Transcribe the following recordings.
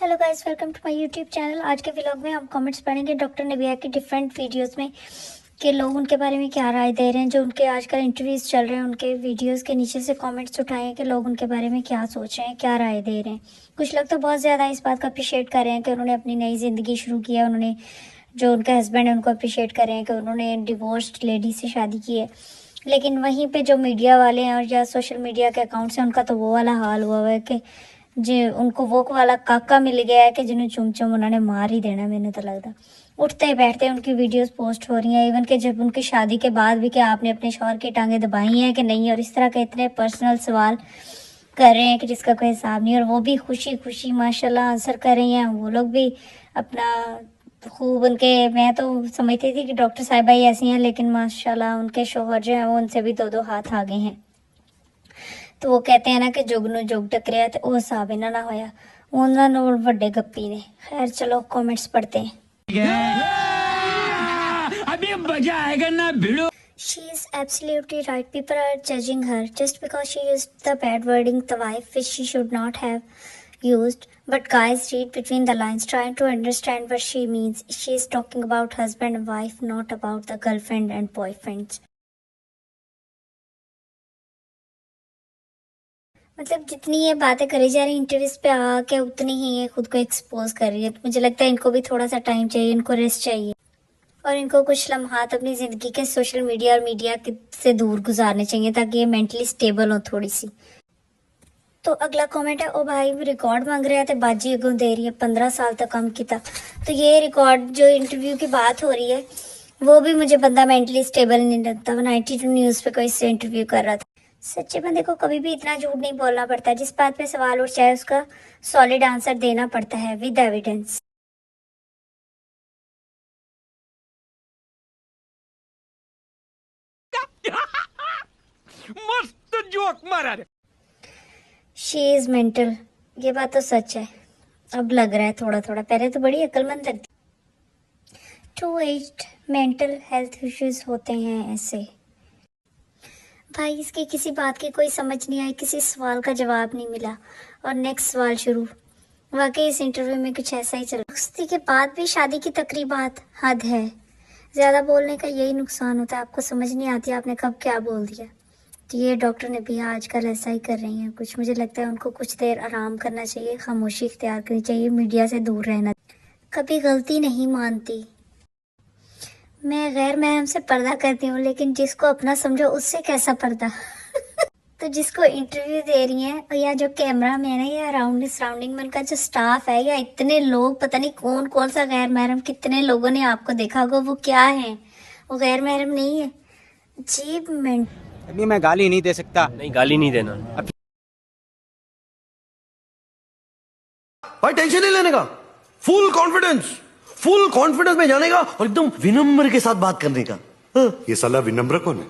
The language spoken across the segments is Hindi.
Hello guys, welcome to my YouTube channel. आज के व्लॉग में हम कमेंट्स पढ़ेंगे डॉक्टर नबिया के डिफरेंट वीडियोस में कि लोग उनके बारे में क्या राय दे रहे हैं। जो उनके आजकल इंटरव्यूज चल रहे हैं उनके वीडियोस के नीचे से कमेंट्स उठाए हैं कि लोग उनके बारे में क्या सोच रहे हैं, क्या राय दे रहे हैं। कुछ लोग तो बहुत ज़्यादा इस बात को अप्रिशिएट कर रहे हैं कि उन्होंने अपनी नई ज़िंदगी शुरू की है। उन्होंने जो उनके हस्बैंड है उनको अप्रिशिएट कर रहे हैं कि उन्होंने डिवोर्स्ड लेडी से शादी की है। लेकिन वहीं पे जो मीडिया वाले हैं और या सोशल मीडिया के अकाउंट्स हैं उनका तो वो वाला हाल हुआ है कि जी उनको वो वाला काका मिल गया है कि जिन्हें चुम चुम उन्होंने मार ही देना। मैंने तो लगता उठते ही बैठते उनकी वीडियोस पोस्ट हो रही हैं, इवन कि जब उनकी शादी के बाद भी कि आपने अपने शौहर की टांगें दबाई हैं कि नहीं, और इस तरह के इतने पर्सनल सवाल कर रहे हैं कि जिसका कोई हिसाब नहीं। और वो भी खुशी खुशी माशाल्लाह आंसर कर रही हैं। वो लोग भी अपना खूब उनके, मैं तो समझती थी कि डॉक्टर साहिबा ही ऐसी हैं, लेकिन माशाल्लाह उनके शौहर जो हैं वो उनसे भी दो दो हाथ आगे हैं। तो वो कहते हैं ना कि जुग ਨੂੰ जुग टकरिया तो वो हिसाब इन्ना ना होया, ਉਹਨਾਂ ਨਾਲ ਵੱਡੇ ਗੱਪੀ ਨੇ। खैर चलो कमेंट्स पढ़ते हैं। अभी मजा आएगा ना भिड़ो। She is absolutely right. People are judging her just because she used the bad wording the wife, which she should not have used. But guys, read between the lines, trying to understand what she means. She is talking about husband and wife, not about the girlfriend and boyfriends. मतलब जितनी ये बातें करी जा रही इंटरव्यूज पे आके उतनी ही ये खुद को एक्सपोज कर रही है। तो मुझे लगता है इनको भी थोड़ा सा टाइम चाहिए, इनको रेस्ट चाहिए और इनको कुछ लम्हात अपनी ज़िंदगी के सोशल मीडिया और मीडिया से दूर गुजारने चाहिए ताकि ये मेंटली स्टेबल हो थोड़ी सी। तो अगला कमेंट है, ओ भाई रिकॉर्ड मांग रहा है तो बाजी अगों दे रही है, 15 साल तक काम किया। तो ये रिकॉर्ड जो इंटरव्यू की बात हो रही है वो भी मुझे बंदा मेंटली स्टेबल नहीं लगता। वो 92 न्यूज़ पे कोई इससे इंटरव्यू कर रहा था। सच्चे बंदे को कभी भी इतना झूठ नहीं बोलना पड़ता। जिस बात पे सवाल उठ जाए उसका सॉलिड आंसर देना पड़ता है विद एविडेंस। मस्त जोक मारा रे। शी इज मेंटल, ये बात तो सच है। अब लग रहा है थोड़ा थोड़ा, पहले तो बड़ी अक्लमंद लगती। टू एज्ड मेंटल हेल्थ इश्यूज होते हैं ऐसे। भाई इसकी किसी बात की कोई समझ नहीं आई, किसी सवाल का जवाब नहीं मिला और नेक्स्ट सवाल शुरू। वाकई इस इंटरव्यू में कुछ ऐसा ही चल। दोस्ती के बाद भी शादी की तकरीबात, हद है। ज़्यादा बोलने का यही नुकसान होता है, आपको समझ नहीं आती आपने कब क्या बोल दिया। तो ये डॉक्टर नबिया आजकल ऐसा ही कर रही हैं कुछ। मुझे लगता है उनको कुछ देर आराम करना चाहिए, खामोशी इख्तियार करनी चाहिए, मीडिया से दूर रहना। कभी गलती नहीं मानती। मैं गैर महरम से पर्दा करती हूँ, लेकिन जिसको अपना समझो उससे कैसा पर्दा। तो जिसको इंटरव्यू दे रही हैं या जो कैमरा मैन है या अराउंड सराउंडिंग में उनका जो स्टाफ है या इतने लोग, पता नहीं कौन कौन सा गैर महरम, कितने लोगों ने आपको देखा होगा, वो क्या है? वो गैर महरम नहीं है। अजीब मिनट। अभी मैं गाली नहीं दे सकता। नहीं, गाली नहीं देना। भाई टेंशन नहीं लेने का, फुल कॉन्फिडेंस में जाने का और एकदम विनम्र के साथ बात करने का। ये साला विनम्र कौन है?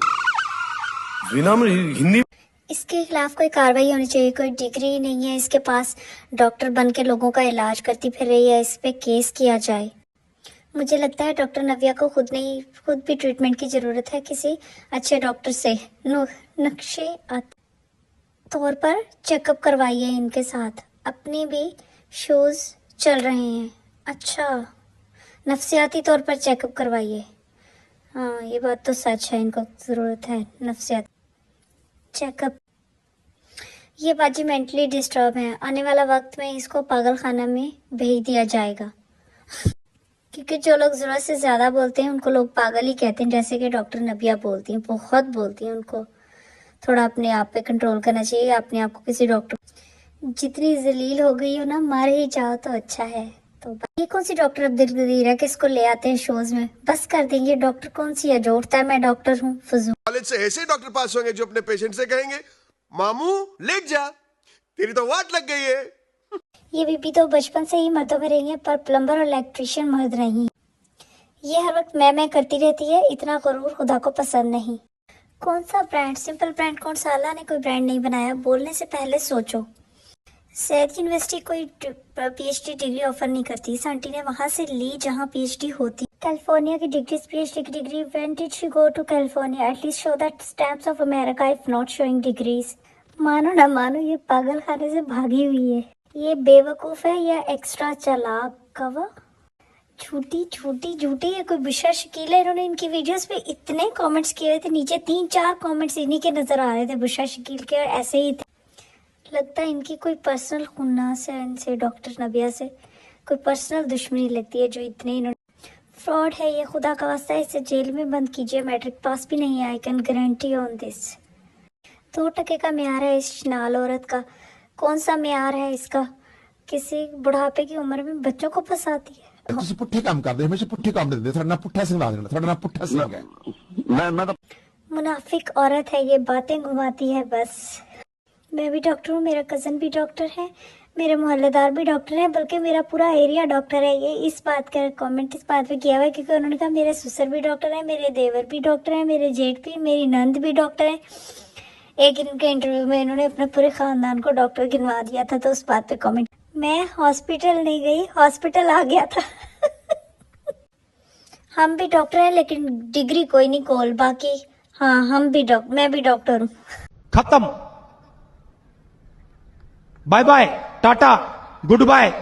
विनम्र हिंदी। इसके खिलाफ कोई कार्रवाई होनी चाहिए। कोई डिग्री नहीं है इसके पास, डॉक्टर बन के लोगों का इलाज करती फिर रही है, इस पे केस किया जाए। मुझे लगता है डॉक्टर नबिया को खुद भी ट्रीटमेंट की ज़रूरत है किसी अच्छे डॉक्टर से। नक्शे तौर पर चेकअप करवाइए इनके साथ। अपने भी शोज़ चल रहे हैं। अच्छा, नफ्सियाती तौर पर चेकअप करवाइए। हाँ ये बात तो सच है, इनको ज़रूरत है नफ्सियाती चेकअप। ये बाजी मेंटली डिस्टर्ब है, आने वाला वक्त में इसको पागल खाना में भेज दिया जाएगा। क्योंकि जो लोग ज़रूरत से ज़्यादा बोलते हैं उनको लोग पागल ही कहते हैं, जैसे कि डॉक्टर नबिया बोलती हैं, बहुत बोलती हैं। उनको थोड़ा अपने आप पे कंट्रोल करना चाहिए। अपने आप को किसी डॉक्टर, जितनी जलील हो गई हो ना, मार ही जाओ तो अच्छा है। तो ये कौन सी डॉक्टर अब्दुल गदीर है, किसको ले आते हैं शोज में? बस कर देंगे। डॉक्टर कौन सी है जो उठता है मैं डॉक्टर हूँ? फजूल। कॉलेज से ऐसे डॉक्टर पास होंगे जो अपने पेशेंट से कहेंगे मामू लेट जा, तेरी तो वाट लग गई है। ये बीबी तो बचपन से ही मर्दों में रही है, पर प्लम्बर और इलेक्ट्रिशियन मर्द नहीं। ये हर वक्त मैं करती रहती है, इतना गरूर खुदा को पसंद नहीं। कौन सा ब्रांड? सिंपल ब्रांड कौन सा? अल्लाह ने कोई ब्रांड नहीं बनाया, बोलने से पहले सोचो। सैयद यूनिवर्सिटी कोई पीएचडी डिग्री ऑफर नहीं करती। इस आंटी ने वहाँ से ली जहाँ पीएचडी होती। कैलिफोर्निया की डिग्री, पीएचडी की डिग्री। When did she go to California? At least show that stamps of America if not showing degrees. मानो ना मानो ये पागल खाने से भागी हुई है। ये बेवकूफ है या एक्स्ट्रा चालाक कवा? झूठी झूठी झूठी, ये कोई बुशरा शकील है। इन्होंने इनकी वीडियोस पे इतने कमेंट्स किए थे, नीचे 3-4 कमेंट्स इन्हीं के नजर आ रहे थे बुशरा शकील के, और ऐसे ही थे। लगता है इनकी कोई पर्सनल खुन्नस है, इनसे डॉक्टर नबिया से कोई पर्सनल दुश्मनी लगती है जो इतने इन्होंने। फ्रॉड है ये, खुदा का वास्ता है इसे जेल में बंद कीजिए, मैट्रिक पास भी नहीं है, I can guarantee on this. 2% का म्यार है इस नाल औरत का। कौन सा म्यार है इसका? किसी बुढ़ापे की उम्र में बच्चों को फंसाती है। ਤੁਸੀਂ ਪੁੱਠੇ ਕੰਮ ਕਰਦੇ ਹਮੇਸ਼ਾ ਪੁੱਠੇ ਕੰਮ ਦਿੰਦੇ ਤੁਹਾਡਾ ਨਾਲ ਪੁੱਠਾ ਸਿੰਘ ਲਾ ਦੇਣਾ ਤੁਹਾਡਾ ਨਾਲ ਪੁੱਠਾ ਸਿੰਘ ਹੈ ਮੈਂ ਤਾਂ मुनाफिक औरत है ये, बातें घुमाती है बस। मैं भी डॉक्टर हूँ, मेरा कज़न भी डॉक्टर है, मेरे मोहल्लेदार भी डॉक्टर हैं, बल्कि मेरा पूरा एरिया डॉक्टर है। ये इस बात का कमेंट इस बात पे किया हुआ है क्योंकि उन्होंने कहा मेरे ससुर भी डॉक्टर हैं, मेरे देवर भी डॉक्टर हैं, मेरे जेठ भी, मेरी नंद भी डॉक्टर है। एक इनके इंटरव्यू में इन्होंने अपने पूरे ख़ानदान को डॉक्टर गिनवा दिया था, तो उस बात पे कमेंट। मैं हॉस्पिटल नहीं गई, हॉस्पिटल आ गया था। हम भी डॉक्टर हैं लेकिन डिग्री कोई नहीं कोल, बाकी हाँ हम भी मैं भी डॉक्टर हूँ। खत्म, बाय बाय, टाटा, गुड बाय।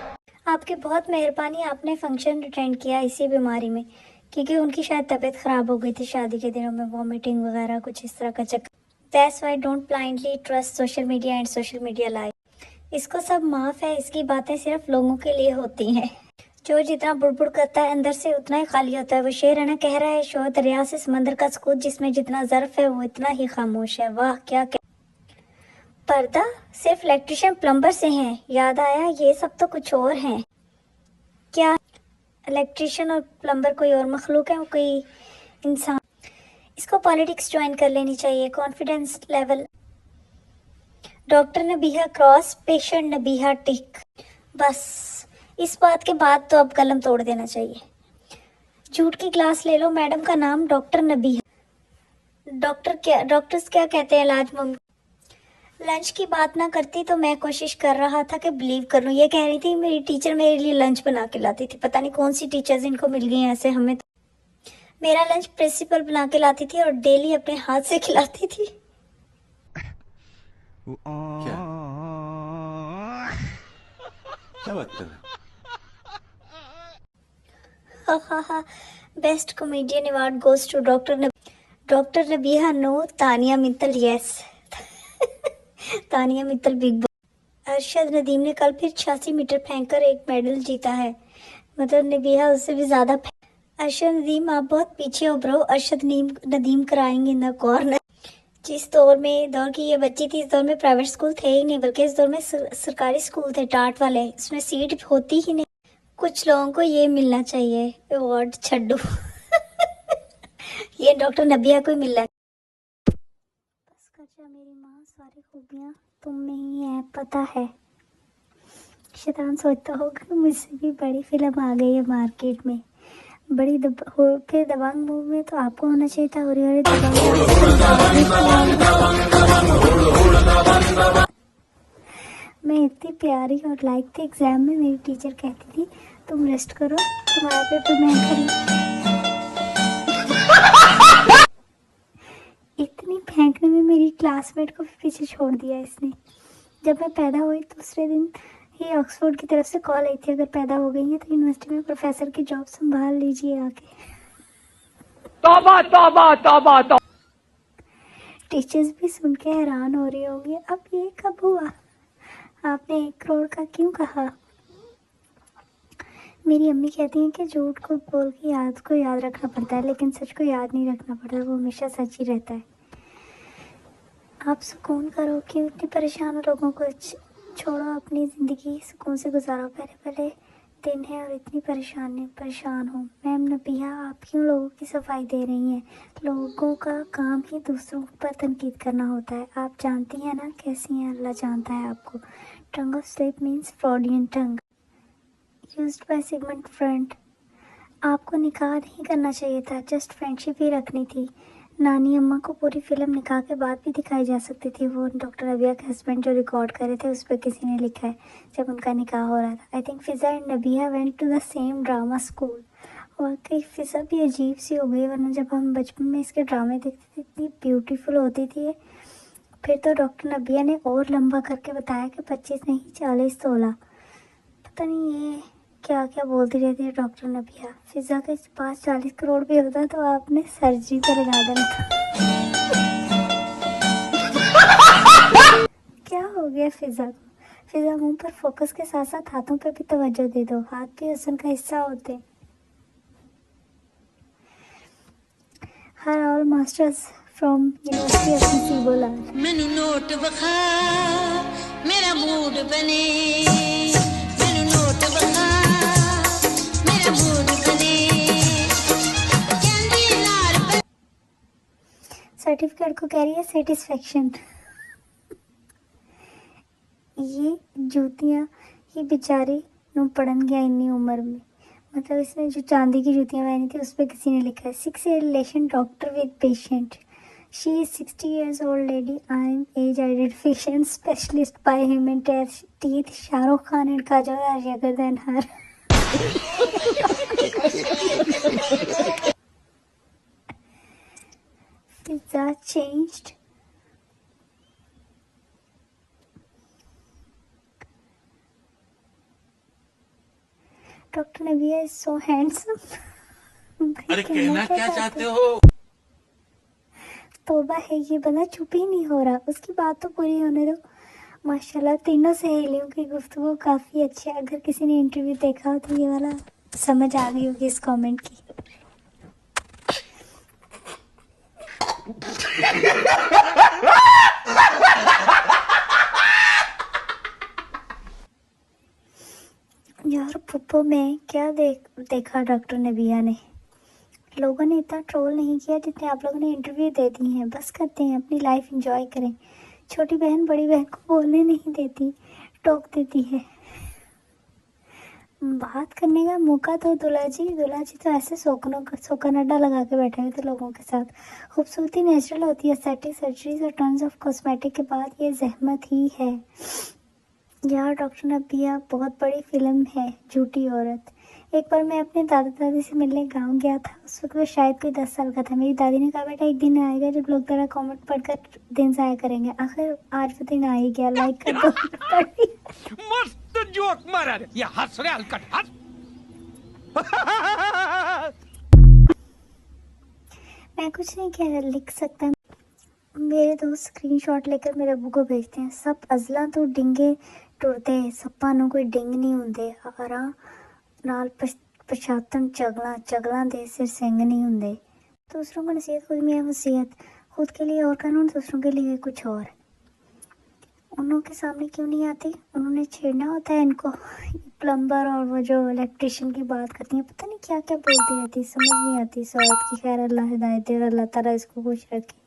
आपकी बहुत मेहरबानी, आपने फंक्शन अटेंड किया इसी बीमारी में, क्योंकि उनकी शायद तबीयत खराब हो गई थी शादी के दिनों में, वॉमिटिंग वगैरह कुछ इस तरह का चक्कर। That's why don't blindly trust social media and social media life. इसको सब माफ है, इसकी बातें सिर्फ लोगों के लिए होती हैं। जो जितना बुड़बुड़ करता है अंदर से उतना ही खाली होता है। वो शेर है ना, कह रहा है शो दरिया से समंदर का सकूत, जिसमें जितना ज़र्फ है वो इतना ही खामोश है। वाह क्या पर्दा सिर्फ इलेक्ट्रिशियन प्लम्बर से हैं, याद आया ये सब तो कुछ और हैं। क्या इलेक्ट्रिशियन और प्लम्बर कोई और मखलूक है, कोई इंसान? इसको पॉलिटिक्स ज्वाइन कर लेनी चाहिए। Confidence level doctor Nabiha cross, patient Nabiha tick. बस इस बात के बाद तो अब कलम तोड़ देना चाहिए। झूठ की क्लास ले लो, मैडम का नाम डॉक्टर नबीहा। डॉक्टर्स क्या कहते हैं इलाज में। लंच की बात ना करती तो मैं कोशिश कर रहा था कि बिलीव कर लूँ। ये कह रही थी मेरी टीचर मेरे लिए लंच बना के लाती थी। पता नहीं कौन सी टीचर्स इनको मिल गई हैं ऐसे। हमें तो मेरा लंच प्रिंसिपल बना के लाती थी और डेली अपने हाथ से खिलाती थी। क्या बात कर रहे हो? Best comedian award goes to doctor Nabiha no, Tania Mittal yes. Tania Mittal Bigg Boss. Arshad Nadeem ने कल फिर 86 मीटर फेंककर एक मेडल जीता है, मतलब नबीहा उससे भी ज्यादा। अरशद नदीम आप बहुत पीछे हो ब्रो, अरशद नदीम कराएंगे इन द कॉर्नर। जिस दौर की ये बच्ची थी, इस दौर में प्राइवेट स्कूल थे ही नहीं, बल्कि इस दौर में सरकारी स्कूल थे टाट वाले, इसमें सीट होती ही नहीं। कुछ लोगों को ये मिलना चाहिए अवार्ड, छड्डू। ये डॉक्टर नबिया को ही मिल रहा है। बस कर जा मेरी माँ, सारी खूबियाँ तुम में ही है, पता है। शैतान सोचता होगा कि मुझसे भी बड़ी फिल्म आ गई है मार्केट में, बड़ी फिर दबंग मूवी में तो आपको होना चाहिए था। मैं इतनी प्यारी और लाइक थी, एग्जाम में मेरी टीचर कहती थी तुम रेस्ट करो, तुम्हारा पेपर मैं करूँ। इतनी फेंकने में मेरी क्लासमेट को पीछे छोड़ दिया इसने। जब मैं पैदा हुई दूसरे दिन ही ऑक्सफोर्ड की तरफ से कॉल आई थी, अगर पैदा हो गई है तो यूनिवर्सिटी में प्रोफेसर की जॉब संभाल लीजिए आके। तौबा तौबा तौबा तौबा। टीचर्स भी सुन के हैरान हो रही होंगी, अब ये कब हुआ, आपने 1 करोड़ का क्यों कहा। मेरी अम्मी कहती हैं कि झूठ को बोल के याद रखना पड़ता है, लेकिन सच को याद नहीं रखना पड़ता, वो हमेशा सच ही रहता है। आप सुकून करो, क्यों इतनी परेशान हो, लोगों को छोड़ो, अपनी ज़िंदगी सुकून से गुजारो। पहले दिन है और इतनी परेशान हो। मैम नबीहा आप क्यों लोगों की सफाई दे रही हैं? लोगों का काम ही दूसरों पर तनकीद करना होता है। आप जानती हैं ना कैसी हैं, अल्लाह जानता है आपको। Tongue of slip means Freudian tongue used by Sigmund Freud. आपको निकाह नहीं करना चाहिए था, जस्ट फ्रेंडशिप ही रखनी थी। नानी अम्मा को पूरी फिल्म निकाह के बाद भी दिखाई जा सकती थी। वो डॉक्टर नबिया के हस्बैंड जो रिकॉर्ड कर रहे थे उस पर किसी ने लिखा है जब उनका निकाह हो रहा था। I think Fiza and Nabia went to the same drama school. वाकई फिज़ा भी अजीब सी हो गई, वरना जब हम बचपन में इसके ड्रामे देखते थे इतनी ब्यूटीफुल होती थी। फिर तो डॉक्टर नबिया ने और लंबा करके बताया कि 25 नहीं 40 तोला। पता नहीं ये क्या क्या बोलती रहती है डॉक्टर नबिया। फिजा के पास 40 करोड़ भी होता तो आपने सर्जरी पर लगा देना था। क्या हो गया फिजा को? फिजा मुंह पर फोकस के साथ साथ हाथों पर भी तवज्जो दे दो, हाथ भी हुस्न का हिस्सा होते। हर all masters from university of Nasibola. मैनू नोट बखा मेरा मूड बने, मैनू नोट बखा मेरा मूड बने, कहंदी नाल सर्टिफिकेट को कह रही है सेटिस्फेक्शन। ये जूतियाँ ही बेचारी नू पड़न गया इन्नी उम्र में। मतलब इसने जो चांदी की जूतियाँ पहनी थी उस पर किसी ने लिखा है 6 year relation doctor with patient. She is 60 years old lady. I am as identification specialist by human teeth. Shahrukh Khan and Kajol are younger than her. Fiza changed. Doctor Nabia is so handsome. अरे कहना क्या चाहते हो? तोबा है, ये बंदा चुप ही नहीं हो रहा। उसकी बात तो पूरी होने दो। माशाल्लाह तीनों सहेलियों की गुफ्तगू काफी अच्छी है। अगर किसी ने इंटरव्यू देखा हो तो ये वाला समझ आ गई होगी इस कमेंट की। यार पुप्पो में क्या देखा डॉक्टर नबिया ने। लोगों ने इतना ट्रोल नहीं किया जितने आप लोगों ने इंटरव्यू दे दी हैं। बस करते हैं, अपनी लाइफ एंजॉय करें। छोटी बहन बड़ी बहन को बोलने नहीं देती, टोक देती है। बात करने का मौका तो दूल्हा जी तो ऐसे सोकन अड्डा लगा के बैठे हुए थे लोगों के साथ। खूबसूरती नेचुरल होती है, एस्थेटिक सर्जरीज और टन्स ऑफ कॉस्मेटिक के बाद ये जहमत ही है। यार डॉक्टर नबिया बहुत बड़ी फिल्म है झूठी औरत। एक बार मैं अपने दादा दादी से मिलने गांव गया था। उस वक्त मैं शायद कोई 10 साल का था। मेरी दादी ने कहा बेटा एक दिन आएगा जब लोग तेरा कमेंट पढ़कर दिन ज़ाया करेंगे। आखिर आज वो दिन आ ही गया। लाइक कर दो। मस्त जोक मारा रे, ये हंस रे हलकट हंस। मैं कुछ नहीं कह लिख सकता। मेरे दोस्त स्क्रीनशॉट लेकर मेरे अब्बू को भेजते हैं। सब अजला तो डिंगे टुरते, सप्पा नू कोई डिंग नहीं होंदे। आरा नाल पछातन चगला दे सिर सिंह नहीं होंदे। दूसरों को नसीहत खुद में वसीयत, खुद के लिए और कानून, दूसरों के लिए कुछ और। उन्हों के सामने क्यों नहीं आती? उन्होंने छेड़ना होता है इनको। प्लम्बर और वो जो इलेक्ट्रिशियन की बात करती हैं, पता नहीं क्या क्या बोलती रहती, समझ नहीं आती। सौरत की खैर, अल्लाह हिदायत दे और अल्लाह ताला इसको खुश रखे।